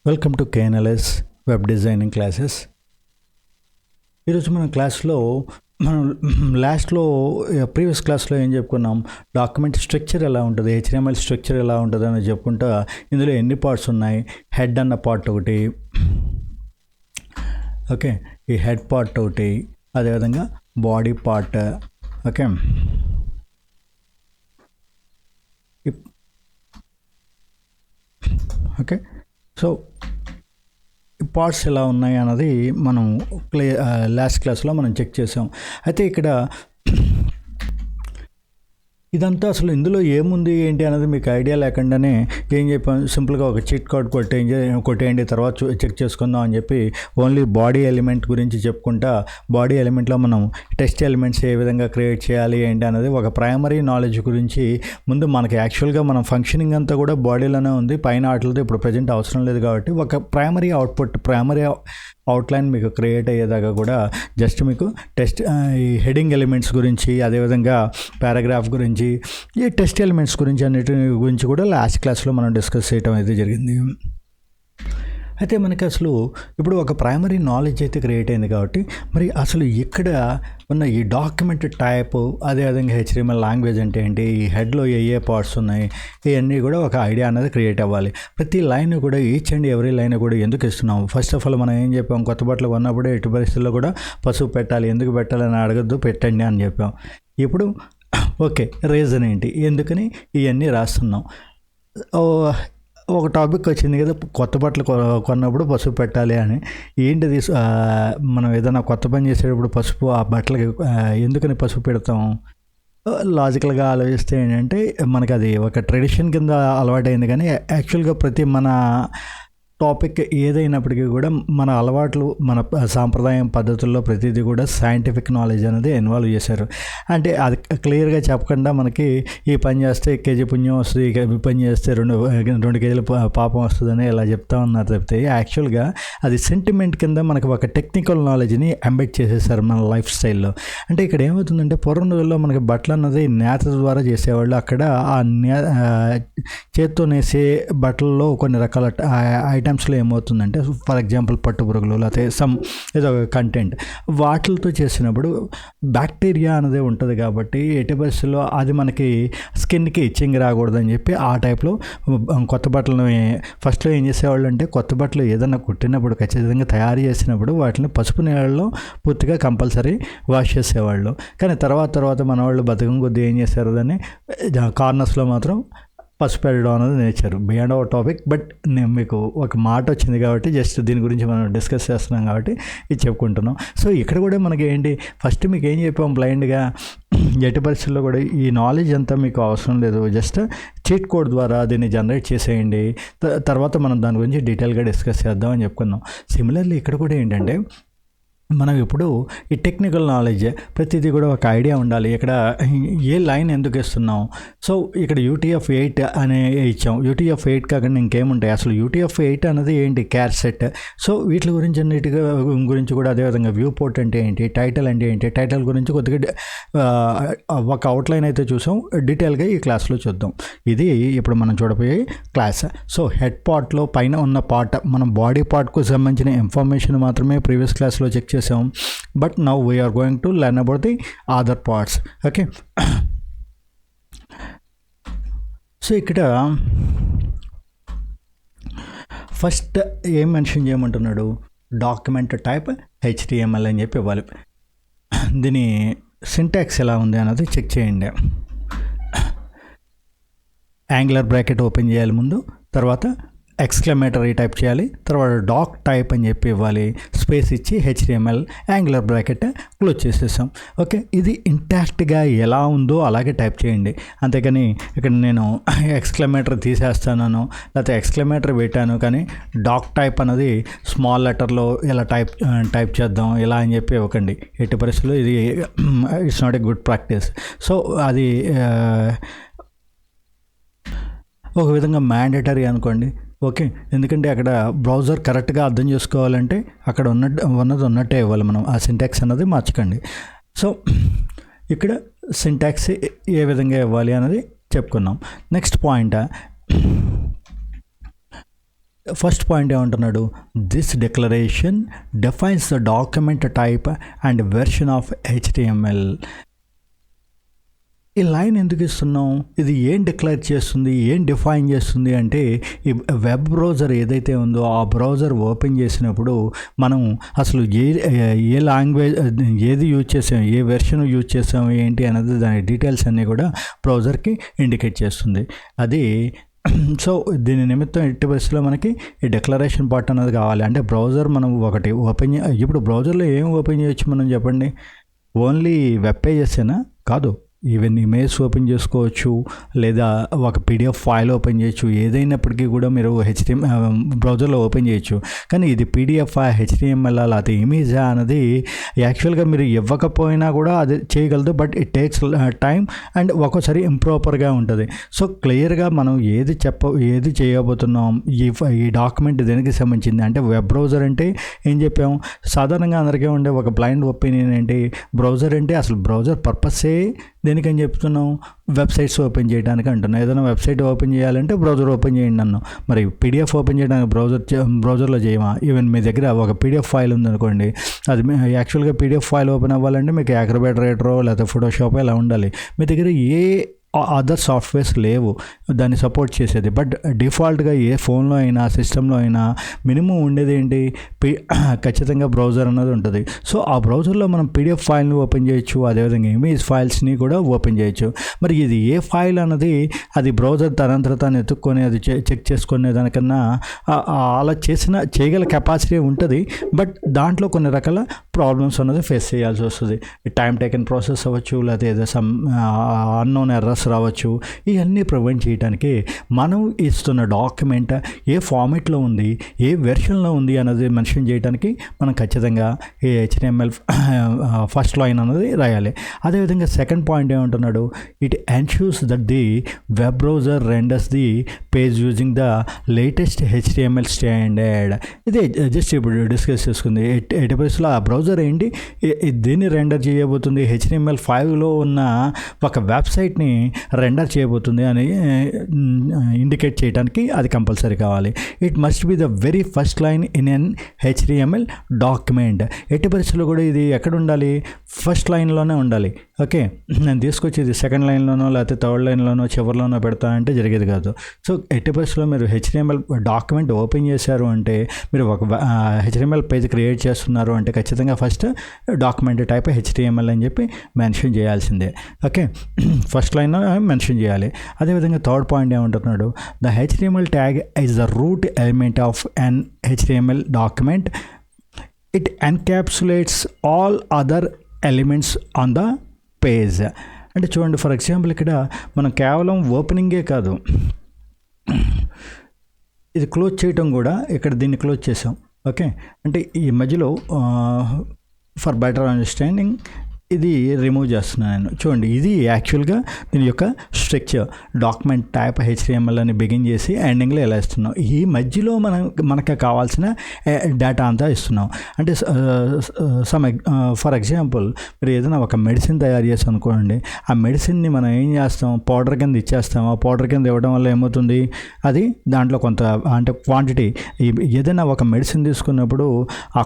Welcome to KNLS web designing classes. ఈరోజు మన క్లాస్లో మనం లాస్ట్లో ప్రీవియస్ క్లాస్లో ఏం చెప్పుకున్నాం, డాక్యుమెంట్ స్ట్రక్చర్ ఎలా ఉంటుంది, HTML స్ట్రక్చర్ ఎలా ఉంటుంది అని చెప్పుకుంటా ఇందులో ఎన్ని పార్ట్స్ ఉన్నాయి. హెడ్ అన్న పార్ట్ ఒకటి, ఓకే, ఈ హెడ్ పార్ట్ ఒకటి, అదేవిధంగా body part, okay, okay. So parts ఎలా ఉన్నాయి అన్నది మనం లాస్ట్ క్లాస్లో మనం చెక్ చేసాం. అయితే ఇక్కడ ఇదంతా అసలు ఇందులో ఏముంది ఏంటి అనేది మీకు ఐడియా లేకుండానే ఏం చెప్పాను, సింపుల్గా ఒక చీట్ కోడ్ కొట్టేయండి తర్వాత చెక్ చేసుకుందాం అని చెప్పి ఓన్లీ బాడీ ఎలిమెంట్ గురించి చెప్పుకుంటా, బాడీ ఎలిమెంట్లో మనం టెక్స్ట్ ఎలిమెంట్స్ ఏ విధంగా క్రియేట్ చేయాలి ఏంటి అనేది ఒక ప్రైమరీ నాలెడ్జ్ గురించి ముందు మనకి యాక్చువల్గా మనం ఫంక్షనింగ్ అంతా కూడా బాడీలోనే ఉంది, పైన వాటితో ఇప్పుడు ప్రజెంట్ అవసరం లేదు. కాబట్టి ఒక ప్రైమరీ అవుట్లైన్ మీకు క్రియేట్ అయ్యేదాకా కూడా జస్ట్ మీకు ఈ హెడింగ్ ఎలిమెంట్స్ గురించి, అదేవిధంగా పారాగ్రాఫ్ గురించి, ఈ టెక్స్ట్ ఎలిమెంట్స్ గురించి అన్నిటి గురించి కూడా లాస్ట్ క్లాస్లో మనం డిస్కస్ చేయడం అయితే జరిగింది. అయితే మనకి అసలు ఇప్పుడు ఒక ప్రైమరీ నాలెడ్జ్ అయితే క్రియేట్ అయింది కాబట్టి మరి అసలు ఇక్కడ ఉన్న ఈ డాక్యుమెంట్ టైప్, అదేవిధంగా HTML లాంగ్వేజ్ అంటే ఏంటి, ఈ హెడ్లో ఏ పార్ట్స్ ఉన్నాయి, ఇవన్నీ కూడా ఒక ఐడియా అనేది క్రియేట్ అవ్వాలి. ప్రతి లైన్ కూడా ఈచ్ అండ్ ఎవ్రీ లైన్ కూడా ఎందుకు ఇస్తున్నాం, ఫస్ట్ ఆఫ్ ఆల్ మనం ఏం చెప్పాం, కొత్త బట్టలు కొన్నప్పుడు ఎటు పరిస్థితుల్లో కూడా పసుపు పెట్టాలి, ఎందుకు పెట్టాలని అడగద్దు, పెట్టండి అని చెప్పాం. ఇప్పుడు ఓకే, రీజన్ ఏంటి, ఎందుకని ఇవన్నీ రాస్తున్నాం. ఒక టాపిక్ వచ్చింది కదా, కొత్త బట్టలు కొన్నప్పుడు పసుపు పెట్టాలి అని. ఏంటిది, మనం ఏదైనా కొత్త పని చేసేటప్పుడు పసుపు ఆ బట్టలకి ఎందుకని పసుపు పెడతాం? లాజికల్గా ఆలోచిస్తే ఏంటంటే మనకి అది ఒక ట్రెడిషన్ కింద అలవాటైంది. కానీ యాక్చువల్గా ప్రతి మన టాపిక్ ఏదైనప్పటికీ కూడా మన అలవాట్లు, మన సాంప్రదాయం పద్ధతుల్లో ప్రతిదీ కూడా సైంటిఫిక్ నాలెడ్జ్ అనేది ఇన్వాల్వ్ చేశారు. అంటే అది క్లియర్గా చెప్పకుండా మనకి ఈ పని చేస్తే కేజీ పుణ్యం వస్తుంది, ఈ పని చేస్తే రెండు కేజీల పాపం వస్తుందని ఇలా చెప్తా ఉన్నారు తప్పితే యాక్చువల్గా అది సెంటిమెంట్ కింద మనకి ఒక టెక్నికల్ నాలెడ్జ్ని ఎంబెడ్ చేసేసారు మన లైఫ్ స్టైల్లో. అంటే ఇక్కడ ఏమవుతుందంటే పూర్వం రోజుల్లో మనకి బట్టలు అన్నది నేత ద్వారా చేసేవాళ్ళు. అక్కడ ఆ చేత్తో నేసే బట్టల్లో కొన్ని రకాల ఐటమ్స్లో ఏమవుతుందంటే, ఫర్ ఎగ్జాంపుల్ పట్టు పురుగులు, లేకపోతే ఏదో కంటెంట్ వాటితో చేసినప్పుడు బ్యాక్టీరియా అనేది ఉంటుంది. కాబట్టి ఎట్టి పరిస్థితుల్లో అది మనకి స్కిన్కి ఇచ్చింగ్ రాకూడదని చెప్పి ఆ టైప్లో కొత్త బట్టలను ఫస్ట్లో ఏం చేసేవాళ్ళు అంటే, కొత్త బట్టలు ఏదైనా కుట్టినప్పుడు ఖచ్చితంగా తయారు చేసినప్పుడు వాటిని పసుపు నీళ్ళలో పూర్తిగా కంపల్సరీ వాష్ చేసేవాళ్ళు. కానీ తర్వాత మన వాళ్ళు బతకం కొద్దీ ఏం చేశారు, దాన్ని కార్నర్స్లో మాత్రం పసుపు పెట్టడం అనేది నేర్చారు. బియాండ్ అవర్ టాపిక్, బట్ నేను మీకు ఒక మాట వచ్చింది కాబట్టి జస్ట్ దీని గురించి మనం డిస్కస్ చేస్తున్నాం కాబట్టి ఇది చెప్పుకుంటున్నాం. సో ఇక్కడ కూడా మనకి ఏంటి, ఫస్ట్ మీకు ఏం చెప్పాం, బ్లైండ్గా ఎట్టి పరిస్థితుల్లో కూడా ఈ నాలెడ్జ్ అంతా మీకు అవసరం లేదు, జస్ట్ చీట్ కోడ్ ద్వారా దీన్ని జనరేట్ చేసేయండి, తర్వాత మనం దాని గురించి డీటెయిల్గా డిస్కస్ చేద్దాం అని చెప్పుకున్నాం. సిమిలర్లీ ఇక్కడ కూడా ఏంటంటే, మనం ఇప్పుడు ఈ టెక్నికల్ నాలెడ్జ్ ప్రతిదీ కూడా ఒక ఐడియా ఉండాలి. ఇక్కడ ఏ లైన్ ఎందుకు ఇస్తున్నాం, సో ఇక్కడ UTF-8 అనే ఇచ్చాం. UTF-8 కాకుండా ఇంకేముంటాయి అసలు, UTF-8 అనేది ఏంటి, క్యార్ సెట్. సో వీటి గురించి కూడా అదేవిధంగా వ్యూ పోర్ట్ అంటే ఏంటి, టైటిల్ అంటే ఏంటి, టైటిల్ గురించి కొద్దిగా ఒక అవుట్లైన్ అయితే చూసాం. డీటెయిల్గా ఈ క్లాస్లో చూద్దాం. ఇది ఇప్పుడు మనం చూడబోయే క్లాస్. సో హెడ్ పార్ట్లో పైన ఉన్న పార్ట్, మనం బాడీ పార్ట్కు సంబంధించిన ఇన్ఫర్మేషన్ మాత్రమే ప్రీవియస్ క్లాస్లో చెక్ చేసాం. But now we're going to learn about the other parts. Okay, so ఇక్కడ ఫస్ట్ ఏం మెన్షన్ చేయమంటున్నాడు, డాక్యుమెంట్ టైప్ HTML అని చెప్పి ఇవ్వాలి. దీని సింటాక్స్ ఎలా ఉంది అన్నది చెక్ చేయండి. యాంగులర్ బ్రాకెట్ ఓపెన్ చేయాలి ముందు, తర్వాత ఎక్స్క్లమేటరీ టైప్ చేయాలి, తర్వాత డాక్ టైప్ అని చెప్పి ఇవ్వాలి, స్పేస్ ఇచ్చి HTML యాంగులర్ బ్రాకెట్ క్లోజ్ చేసేసాం. ఓకే, ఇది ఇంటాక్ట్గా ఎలా ఉందో అలాగే టైప్ చేయండి. అంతేకాని ఇక్కడ నేను ఎక్స్క్లమేటరీ తీసేస్తాను, లేకపోతే ఎక్స్క్లమేటరీ పెట్టాను కానీ డాక్ టైప్ అనేది స్మాల్ లెటర్లో ఇలా టైప్ చేద్దాం ఇలా అని చెప్పి ఇవ్వకండి. ఎట్టి పరిస్థితుల్లో ఇది it's not a good practice. So అది ఒక విధంగా మ్యాండేటరీ అనుకోండి. ఓకే, ఎందుకంటే అక్కడ బ్రౌజర్ కరెక్ట్గా అర్థం చేసుకోవాలంటే అక్కడ ఉన్నది ఉన్నట్టే ఇవ్వాలి మనం, ఆ సింటాక్స్ అన్నది మార్చకండి. సో ఇక్కడ సింటాక్స్ ఏ విధంగా ఇవ్వాలి అన్నది చెప్పుకున్నాం. నెక్స్ట్ పాయింట్, ఫస్ట్ పాయింట్ ఏమంటున్నాడు, this declaration defines the document type and version of HTML. ఈ లైన్ ఎందుకు ఇస్తున్నాం, ఇది ఏం డిక్లేర్ చేస్తుంది, ఏం డిఫైన్ చేస్తుంది అంటే ఈ వెబ్ బ్రౌజర్ ఏదైతే ఉందో ఆ బ్రౌజర్ ఓపెన్ చేసినప్పుడు మనం అసలు ఏ లాంగ్వేజ్ ఏది యూజ్ చేసాం, ఏ వెర్షన్ యూజ్ చేసాం ఏంటి అనేది దాని డీటెయిల్స్ అన్నీ కూడా బ్రౌజర్కి ఇండికేట్ చేస్తుంది. అది సో దీని నిమిత్తం ఎట్టి పరిస్థితిలో మనకి ఈ డిక్లరేషన్ పార్ట్ అనేది కావాలి. అంటే బ్రౌజర్ మనం ఒకటి ఓపెన్ ఇప్పుడు బ్రౌజర్లో ఏం ఓపెన్ చేయొచ్చు మనం చెప్పండి, ఓన్లీ వెబ్ పేజెసేనా? కాదు, ఈవెన్ ఇమేజ్ ఓపెన్ చేసుకోవచ్చు, లేదా ఒక PDF ఫైల్ ఓపెన్ చేయొచ్చు. ఏదైనప్పటికీ కూడా మీరు బ్రౌజర్లో ఓపెన్ చేయొచ్చు. కానీ ఇది PDF HTML లేకపోతే ఇమేజా అన్నది యాక్చువల్గా మీరు ఇవ్వకపోయినా కూడా అది చేయగలదు, but it takes time and ఒక్కోసారి ఇంప్రాపర్గా ఉంటుంది. సో క్లియర్గా మనం ఏది చేయబోతున్నాం, ఈ డాక్యుమెంట్ దేనికి సంబంధించింది అంటే వెబ్ బ్రౌజర్ అంటే ఏం చెప్పాము, సాధారణంగా అందరికీ ఉండే ఒక బ్లైండ్ ఒపీనియన్ ఏంటి, బ్రౌజర్ అంటే అసలు బ్రౌజర్ పర్పసే దేనికని చెప్తున్నాం, వెబ్సైట్స్ ఓపెన్ చేయడానికి అంటున్నాం. ఏదైనా వెబ్సైట్ ఓపెన్ చేయాలంటే బ్రౌజర్ ఓపెన్ చేయండి అన్నాం. మరి PDF ఓపెన్ చేయడానికి బ్రౌజర్లో చేయమా? ఈవెన్ మీ దగ్గర ఒక PDF ఫైల్ ఉందనుకోండి, అది యాక్చువల్గా PDF ఫైల్ ఓపెన్ అవ్వాలంటే మీకు యాక్రోబాట్ రైటరో లేకపోతే ఫోటోషాప్ ఇలా ఉండాలి. మీ దగ్గర ఏ అదర్ సాఫ్ట్వేర్స్ లేవు దాన్ని సపోర్ట్ చేసేది. బట్ డిఫాల్ట్గా ఏ ఫోన్లో అయినా సిస్టంలో అయినా మినిమం ఉండేది ఏంటి, ఖచ్చితంగా బ్రౌజర్ అన్నది ఉంటుంది. సో ఆ బ్రౌజర్లో మనం PDF ఫైల్ని ఓపెన్ చేయొచ్చు, అదేవిధంగా ఇమేజ్ ఫైల్స్ని కూడా ఓపెన్ చేయొచ్చు. మరి ఇది ఏ ఫైల్ అన్నది అది బ్రౌజర్ తనంతట తాను ఎత్తుక్కొని అది చెక్ చేసుకునే దానికన్నా అలా చేయగల కెపాసిటీ ఉంటుంది. బట్ దాంట్లో కొన్ని రకాల ప్రాబ్లమ్స్ అన్నది ఫేస్ చేయాల్సి వస్తుంది. టైం టేకన్ ప్రాసెస్ అవ్వచ్చు, లేకపోతే ఏదో సమ్ అన్నోన్ ఎర్రర్స్ రావచ్చు. ఇవన్నీ ప్రివెంట్ చేయడానికి మనం ఇస్తున్న డాక్యుమెంట్ ఏ ఫార్మెట్లో ఉంది, ఏ వెర్షన్లో ఉంది అన్నది మెన్షన్ చేయడానికి మనం ఖచ్చితంగా ఈ HTML ఫస్ట్ లైన్ అన్నది రాయాలి. అదేవిధంగా సెకండ్ పాయింట్ ఏమంటున్నాడు, it ensures that the web browser renders the page using the latest HTML standard. ఇదే జస్ట్ ఇప్పుడు డిస్కస్ చేసుకుంది. ఎట్టి పరిస్థితుల్లో ఆ బ్రౌజర్ ఏంటి, దీన్ని రెండర్ చేయబోతుంది, HTML5లో ఉన్న ఒక వెబ్సైట్ని రెండర్ చేయబోతుంది అని ఇండికేట్ చేయడానికి అది కంపల్సరీ కావాలి. It must be the very first line in an HTML document. ఎట్టి పరిస్థితుల్లో కూడా ఇది ఎక్కడ ఉండాలి, ఫస్ట్ లైన్లోనే ఉండాలి. ఓకే, నేను తీసుకొచ్చి ఇది సెకండ్ లైన్లోనో లేకపోతే థర్డ్ లైన్లోనో చివరిలోనో పెడతా అంటే జరిగేది కాదు. సో ఎట్టి పరిస్థితుల్లో మీరు HTML డాక్యుమెంట్ ఓపెన్ చేశారు అంటే, మీరు ఒక HTML పేజ్ క్రియేట్ చేస్తున్నారు అంటే ఖచ్చితంగా ఫస్ట్ డాక్యుమెంట్ టైప్ HTML అని చెప్పి మెన్షన్ చేయాల్సిందే. ఓకే, ఫస్ట్ లైన్ మెన్షన్ చేయాలి. అదేవిధంగా థర్డ్ పాయింట్ ఏమంటున్నాడు, the HTML tag is the route element of an HTML document. It ఎన్క్యాప్సులేట్స్ all other elements on the page. అంటే చూడండి, ఫర్ ఎగ్జాంపుల్ ఇక్కడ మనం కేవలం ఓపెనింగే కాదు, ఇది క్లోజ్ చేయటం కూడా, ఇక్కడ దీన్ని క్లోజ్ చేసాం. ఓకే, అంటే ఈ మధ్యలో ఫర్ బెటర్ అండర్స్టాండింగ్ ఇది రిమూవ్ చేస్తున్నాను నేను. చూడండి, ఇది యాక్చువల్గా దీని యొక్క స్ట్రక్చర్, డాక్యుమెంట్ టైప్ HTML అని బిగిన్ చేసి ఎండింగ్లో ఎలా ఇస్తున్నాం. ఈ మధ్యలో మనకు కావాల్సిన డేటా అంతా ఇస్తున్నాం. అంటే ఫర్ ఎగ్జాంపుల్ మీరు ఏదైనా ఒక మెడిసిన్ తయారు చేస్తాం అనుకోండి, ఆ మెడిసిన్ని మనం ఏం చేస్తాం, పౌడర్ కింద ఇచ్చేస్తాం. ఆ పౌడర్ కింద ఇవ్వడం వల్ల ఏమవుతుంది, అది దాంట్లో కొంత అంటే క్వాంటిటీ, ఏదైనా ఒక మెడిసిన్ తీసుకున్నప్పుడు ఆ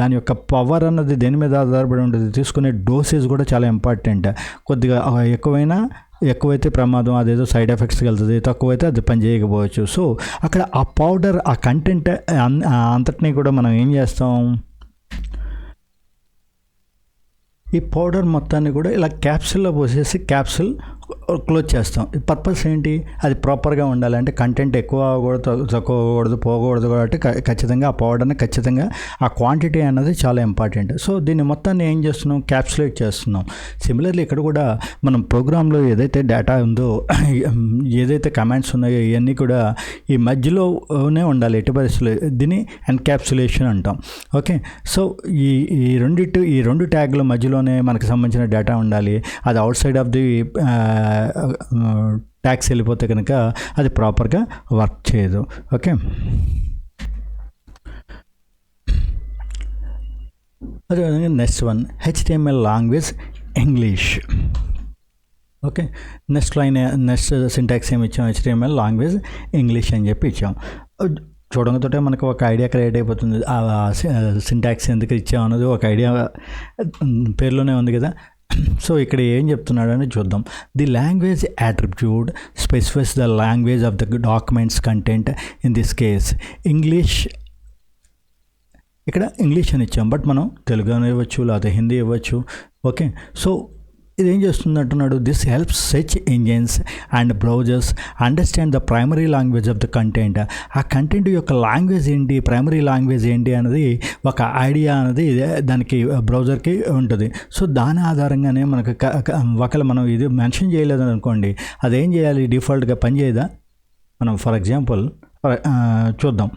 దాని యొక్క పవర్ అన్నది దేని మీద ఆధారపడి ఉంటుంది, తీసుకునే డోసేజ్ కూడా చాలా ఇంపార్టెంట్. కొద్దిగా ఎక్కువైతే ప్రమాదం, అదేదో సైడ్ ఎఫెక్ట్స్కి వెళ్తుంది, తక్కువైతే అది పని చేయకపోవచ్చు. సో అక్కడ ఆ పౌడర్, ఆ కంటెంట్ అంతటినీ కూడా మనం ఏం చేస్తాం, ఈ పౌడర్ మొత్తాన్ని కూడా ఇలా క్యాప్సూల్లో పోసేసి క్యాప్సూల్ క్లోజ్ చేస్తాం. పర్పస్ ఏంటి, అది ప్రాపర్గా ఉండాలి. అంటే కంటెంట్ ఎక్కువ అవ్వకూడదు, తక్కువ అవ్వకూడదు, పోకూడదు. కాబట్టి ఖచ్చితంగా ఆ పౌడర్ని ఖచ్చితంగా ఆ క్వాంటిటీ అన్నది చాలా ఇంపార్టెంట్. సో దీన్ని మొత్తాన్ని ఏం చేస్తున్నాం, క్యాప్సులేట్ చేస్తున్నాం. సిమిలర్లీ ఇక్కడ కూడా మనం ప్రోగ్రాంలో ఏదైతే డేటా ఉందో, ఏదైతే కమాండ్స్ ఉన్నాయో ఇవన్నీ కూడా ఈ మధ్యలోనే ఉండాలి ఎట్టి పరిస్థితులు. దీన్ని ఎన్క్యాప్సులేషన్ అంటాం. ఓకే, సో ఈ రెండు ట్యాగ్ల మధ్యలోనే మనకు సంబంధించిన డేటా ఉండాలి. అది out side of the tags వెళ్ళిపోతే కనుక అది ప్రాపర్గా వర్క్ చేయదు. ఓకే, అదేవిధంగా next one, HTML language English. Okay, next syntax ఏమి ఇచ్చాం, HTML లాంగ్వేజ్ ఇంగ్లీష్ అని చెప్పి ఇచ్చాం. చూడంగాతోటే మనకు ఒక ఐడియా క్రియేట్ అయిపోతుంది. ఆ సింటాక్స్ ఎందుకు ఇచ్చామన్నది ఒక ఐడియా పేరులోనే ఉంది కదా. సో ఇక్కడ ఏం చెప్తున్నాడని చూద్దాం. The language attribute specifies the language of the documents content. In this case English, ఇక్కడ ఇంగ్లీష్ అని ఇచ్చాం, బట్ మనం తెలుగు అని ఇవ్వచ్చు, లేకపోతే హిందీ ఇవ్వచ్చు. ఓకే, సో ఇదేం చేస్తుంది అంటున్నాడు, this helps search engines and browsers understand the primary language of the content. ఆ కంటెంట్ యొక్క లాంగ్వేజ్ ఏంటి, ప్రైమరీ లాంగ్వేజ్ ఏంటి అనేది ఒక ఐడియా అనేది దానికి బ్రౌజర్కి ఉంటుంది. సో దాని ఆధారంగానే మనకు ఒకవేళ మనం ఇది మెన్షన్ చేయలేదు అనుకోండి, అదేం చేయాలి, డిఫాల్ట్గా పనిచేయదా. మనం ఫర్ ఎగ్జాంపుల్ చూద్దాం.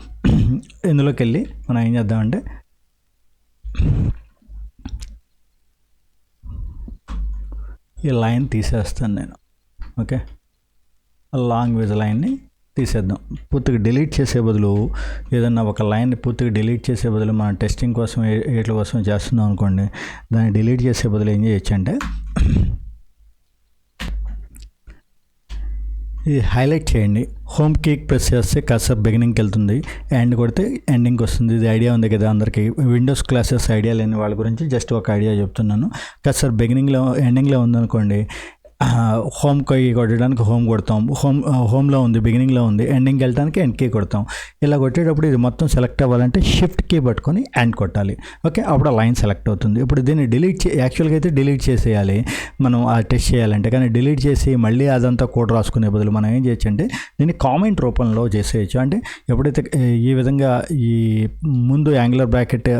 ఇందులోకి వెళ్ళి మనం ఏం చేద్దామంటే ఈ లైన్ తీసేస్తాను నేను. ఓకే, లాంగ్వేజ్ లైన్ని తీసేద్దాం. పూర్తిగా డిలీట్ చేసే బదులు, ఏదన్నా ఒక లైన్ని పూర్తిగా డిలీట్ చేసే బదులు, మనం టెస్టింగ్ కోసం వీటి కోసం చేస్తున్నాం అనుకోండి, దాన్ని డిలీట్ చేసే బదులు ఏం చేయొచ్చు అంటే ఇది హైలైట్ చేయండి. హోమ్ కీక్ ప్రెస్ చేస్తే కర్సర్ బిగినింగ్కి వెళ్తుంది, ఎండ్ కొడితే ఎండింగ్కి వస్తుంది. ఇది ఐడియా ఉంది కదా అందరికీ. విండోస్ క్లాసెస్ ఐడియా లేని వాళ్ళ గురించి జస్ట్ ఒక ఐడియా చెప్తున్నాను. కర్సర్ బిగినింగ్లో ఎండింగ్లో ఉందనుకోండి, హోమ్కి కొట్టడానికి హోమ్ కొడతాం, హోమ్లో ఉంది, బిగినింగ్లో ఉంది, ఎండింగ్కి వెళ్ళడానికి ఎండ్ కీ కొడతాం. ఇలా కొట్టేటప్పుడు ఇది మొత్తం సెలెక్ట్ అవ్వాలంటే షిఫ్ట్ కీ పట్టుకొని ఎండ్ కొట్టాలి. ఓకే, అప్పుడు ఆ లైన్ సెలెక్ట్ అవుతుంది. ఇప్పుడు దీన్ని డిలీట్ యాక్చువల్గా అయితే డిలీట్ చేసేయాలి మనం ఆ టెస్ట్ చేయాలంటే, కానీ డిలీట్ చేసి మళ్ళీ అదంతా కోడ్ రాసుకునే బదులు మనం ఏం చేయొచ్చు అంటే దీన్ని కామెంట్ రూపంలో చేసేయచ్చు. అంటే ఎప్పుడైతే ఈ విధంగా ఈ ముందు యాంగులర్ బ్రాకెట్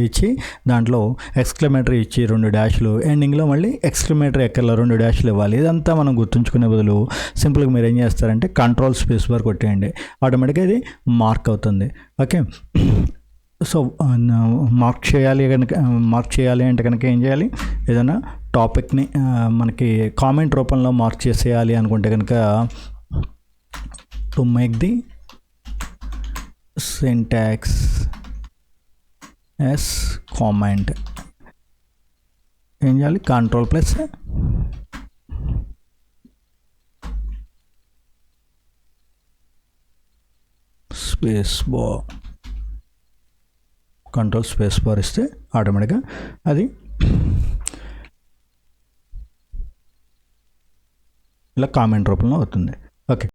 ఇచ్చి దాంట్లో ఎక్స్క్లమేటరీ ఇచ్చి 2 డాష్లు, ఎండింగ్లో మళ్ళీ ఎక్స్క్లమేటరీ ఎక్కర్లో 2 డాష్లు ఇవ్వాలి. ఇదంతా మనం గుర్తుంచుకునే బదులు సింపుల్గా మీరు ఏం చేస్తారంటే కంట్రోల్ స్పేస్ బార్ కొట్టేయండి, ఆటోమేటిక్గా ఇది మార్క్ అవుతుంది. ఓకే, సో మార్క్ చేయాలి అంటే కనుక ఏం చేయాలి, ఏదైనా టాపిక్ని మనకి కామెంట్ రూపంలో మార్క్ చేసేయాలి అనుకుంటే కనుక to make the syntax as comment ఏం చేయాలి, control plus space bar, control space bar ఇస్తే ఆటోమేటిక్గా అది ఇలా కామెంట్ రూపంలో అవుతుంది. ఓకే.